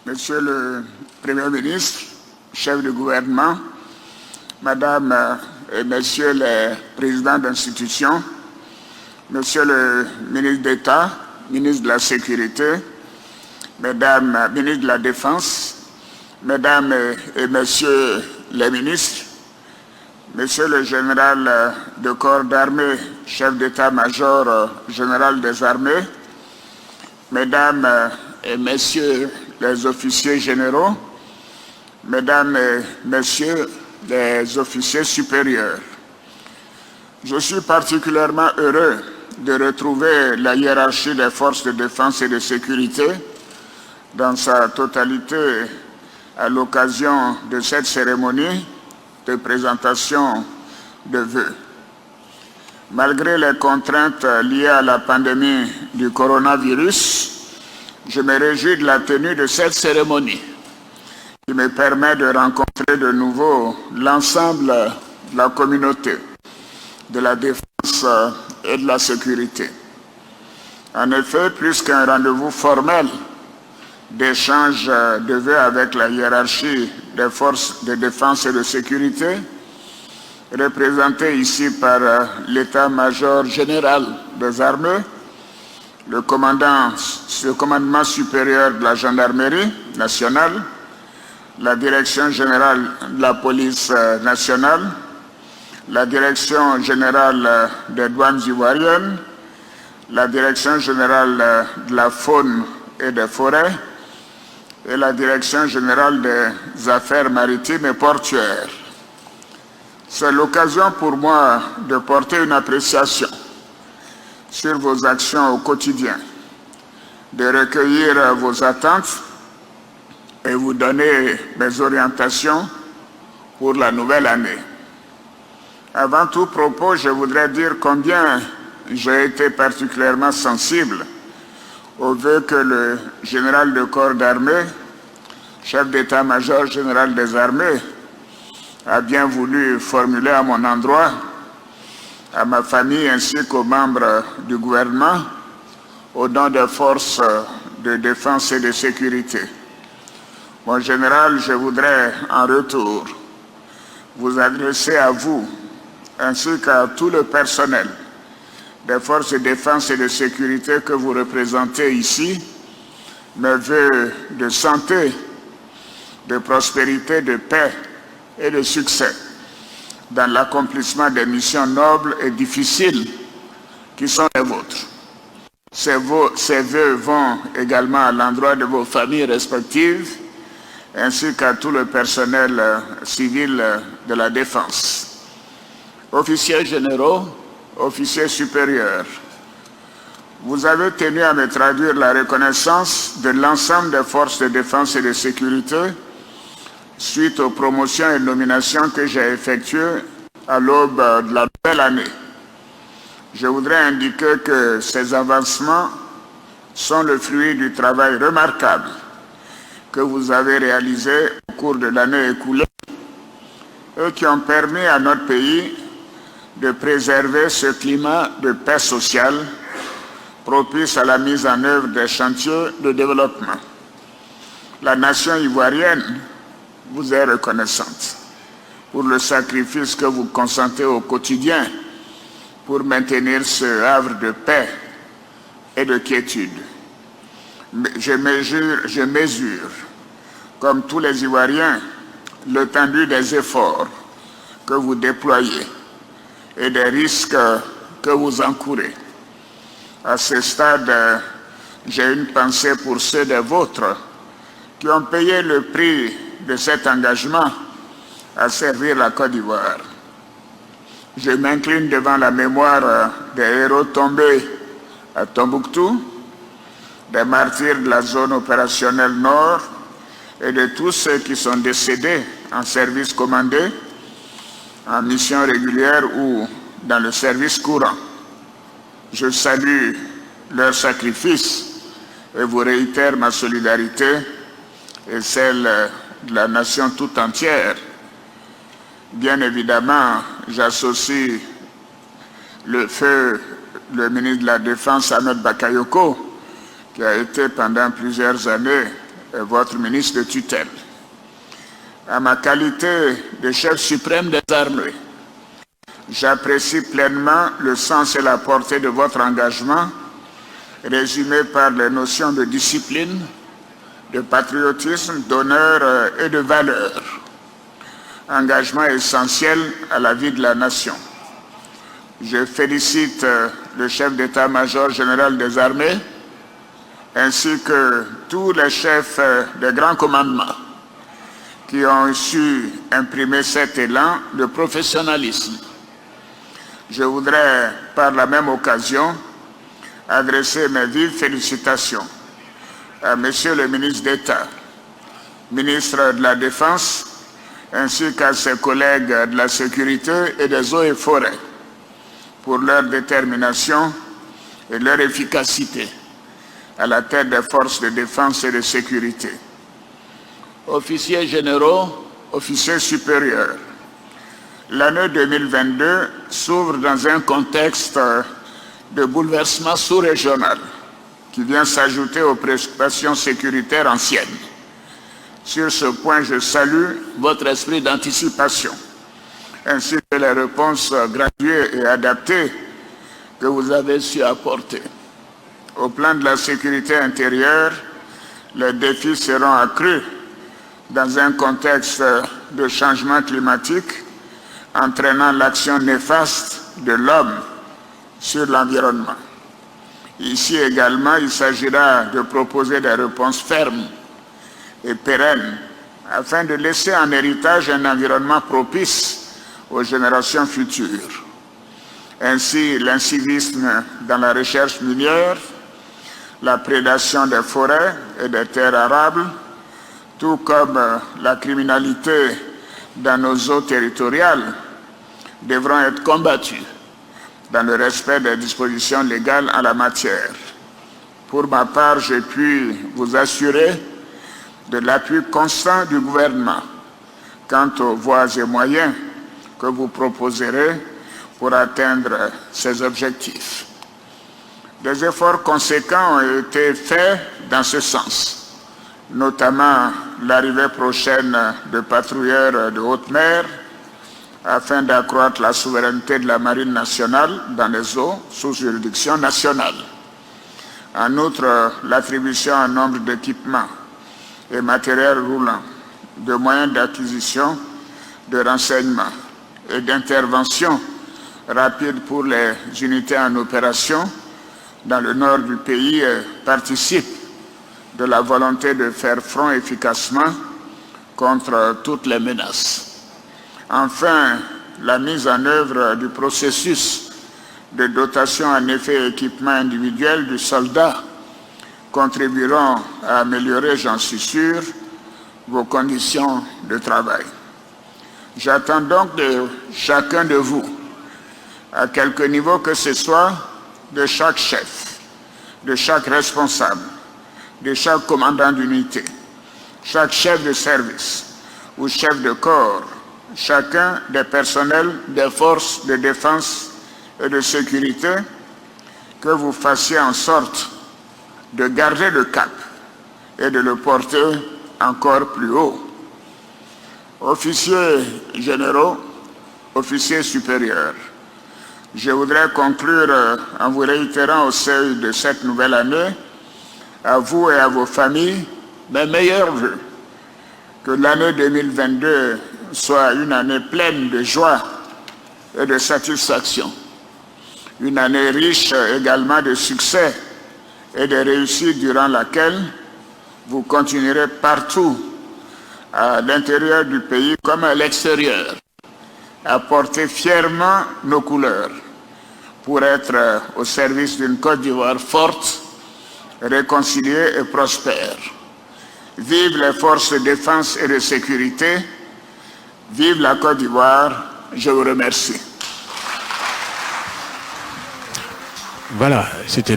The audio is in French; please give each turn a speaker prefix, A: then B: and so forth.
A: Monsieur le Premier ministre, chef du gouvernement, Madame et Messieurs les présidents d'institutions, Monsieur le ministre d'État, ministre de la Sécurité, Mesdames, ministres de la Défense, Mesdames et Messieurs les ministres, Monsieur le général de corps d'armée, chef d'état-major général des armées, Mesdames et Messieurs les officiers généraux, Mesdames et Messieurs les officiers supérieurs. Je suis particulièrement heureux de retrouver la hiérarchie des forces de défense et de sécurité dans sa totalité à l'occasion de cette cérémonie de présentation de vœux. Malgré les contraintes liées à la pandémie du coronavirus, je me réjouis de la tenue de cette cérémonie qui me permet de rencontrer de nouveau l'ensemble de la communauté de la défense et de la sécurité. En effet, plus qu'un rendez-vous formel d'échange de vœux avec la hiérarchie des forces de défense et de sécurité, représentée ici par l'état-major général des armées, le commandement supérieur de la gendarmerie nationale, la direction générale de la police nationale, la direction générale des douanes ivoiriennes, la direction générale de la faune et des forêts et la direction générale des affaires maritimes et portuaires. C'est l'occasion pour moi de porter une appréciation sur vos actions au quotidien, de recueillir vos attentes et vous donner mes orientations pour la nouvelle année. Avant tout propos, je voudrais dire combien j'ai été particulièrement sensible au vœu que le général de corps d'armée, chef d'état-major général des armées, a bien voulu formuler à mon endroit, à ma famille ainsi qu'aux membres du gouvernement, au nom des forces de défense et de sécurité. Mon général, je voudrais en retour vous adresser à vous ainsi qu'à tout le personnel des forces de défense et de sécurité que vous représentez ici, mes vœux de santé, de prospérité, de paix et de succès dans l'accomplissement des missions nobles et difficiles qui sont les vôtres. Ces vœux vont également à l'endroit de vos familles respectives ainsi qu'à tout le personnel civil de la défense. Officiers généraux, officiers supérieurs, vous avez tenu à me traduire la reconnaissance de l'ensemble des forces de défense et de sécurité suite aux promotions et nominations que j'ai effectuées à l'aube de la nouvelle année. Je voudrais indiquer que ces avancements sont le fruit du travail remarquable que vous avez réalisé au cours de l'année écoulée et qui ont permis à notre pays de préserver ce climat de paix sociale propice à la mise en œuvre des chantiers de développement. La nation ivoirienne vous est reconnaissante pour le sacrifice que vous consentez au quotidien pour maintenir ce havre de paix et de quiétude. Je mesure, comme tous les Ivoiriens, l'étendue des efforts que vous déployez et des risques que vous encourez. À ce stade, j'ai une pensée pour ceux des vôtres qui ont payé le prix de cet engagement à servir la Côte d'Ivoire. Je m'incline devant la mémoire des héros tombés à Tombouctou, des martyrs de la zone opérationnelle Nord et de tous ceux qui sont décédés en service commandé, en mission régulière ou dans le service courant. Je salue leur sacrifice et vous réitère ma solidarité et celle de la nation tout entière. Bien évidemment, j'associe le ministre de la Défense, Ahmed Bakayoko, qui a été pendant plusieurs années votre ministre de tutelle. À ma qualité de chef suprême des armées, j'apprécie pleinement le sens et la portée de votre engagement, résumé par les notions de discipline, de patriotisme, d'honneur et de valeur. Engagement essentiel à la vie de la nation. Je félicite le chef d'état-major général des armées, ainsi que tous les chefs des grands commandements qui ont su imprimer cet élan de professionnalisme. Je voudrais, par la même occasion, adresser mes vives félicitations à Monsieur le ministre d'État, ministre de la Défense, ainsi qu'à ses collègues de la Sécurité et des Eaux et Forêts, pour leur détermination et leur efficacité à la tête des forces de défense et de sécurité. Officiers généraux, officiers supérieurs, l'année 2022 s'ouvre dans un contexte de bouleversement sous-régional qui vient s'ajouter aux préoccupations sécuritaires anciennes. Sur ce point, je salue votre esprit d'anticipation, ainsi que les réponses graduées et adaptées que vous avez su apporter. Au plan de la sécurité intérieure, les défis seront accrus dans un contexte de changement climatique entraînant l'action néfaste de l'homme sur l'environnement. Ici également, il s'agira de proposer des réponses fermes et pérennes afin de laisser en héritage un environnement propice aux générations futures. Ainsi, l'incivisme dans la recherche minière, la prédation des forêts et des terres arables, tout comme la criminalité dans nos eaux territoriales, devront être combattus dans le respect des dispositions légales en la matière. Pour ma part, je puis vous assurer de l'appui constant du gouvernement quant aux voies et moyens que vous proposerez pour atteindre ces objectifs. Des efforts conséquents ont été faits dans ce sens, notamment l'arrivée prochaine de patrouilleurs de haute mer afin d'accroître la souveraineté de la marine nationale dans les eaux sous juridiction nationale. En outre, l'attribution en nombre d'équipements et matériels roulants, de moyens d'acquisition, de renseignement et d'intervention rapide pour les unités en opération dans le nord du pays participe de la volonté de faire front efficacement contre toutes les menaces. Enfin, la mise en œuvre du processus de dotation en effet et équipement individuel du soldat contribueront à améliorer, j'en suis sûr, vos conditions de travail. J'attends donc de chacun de vous, à quelque niveau que ce soit, de chaque chef, de chaque responsable, de chaque commandant d'unité, chaque chef de service ou chef de corps, chacun des personnels des forces de défense et de sécurité, que vous fassiez en sorte de garder le cap et de le porter encore plus haut. Officiers généraux, officiers supérieurs, je voudrais conclure en vous réitérant au seuil de cette nouvelle année, à vous et à vos familles, mes meilleurs vœux. Que l'année 2022 soit une année pleine de joie et de satisfaction. Une année riche également de succès et de réussite durant laquelle vous continuerez partout, à l'intérieur du pays comme à l'extérieur, à porter fièrement nos couleurs pour être au service d'une Côte d'Ivoire forte, réconciliée et prospère. Vive les forces de défense et de sécurité, vive la Côte d'Ivoire, je vous remercie.
B: Voilà, c'était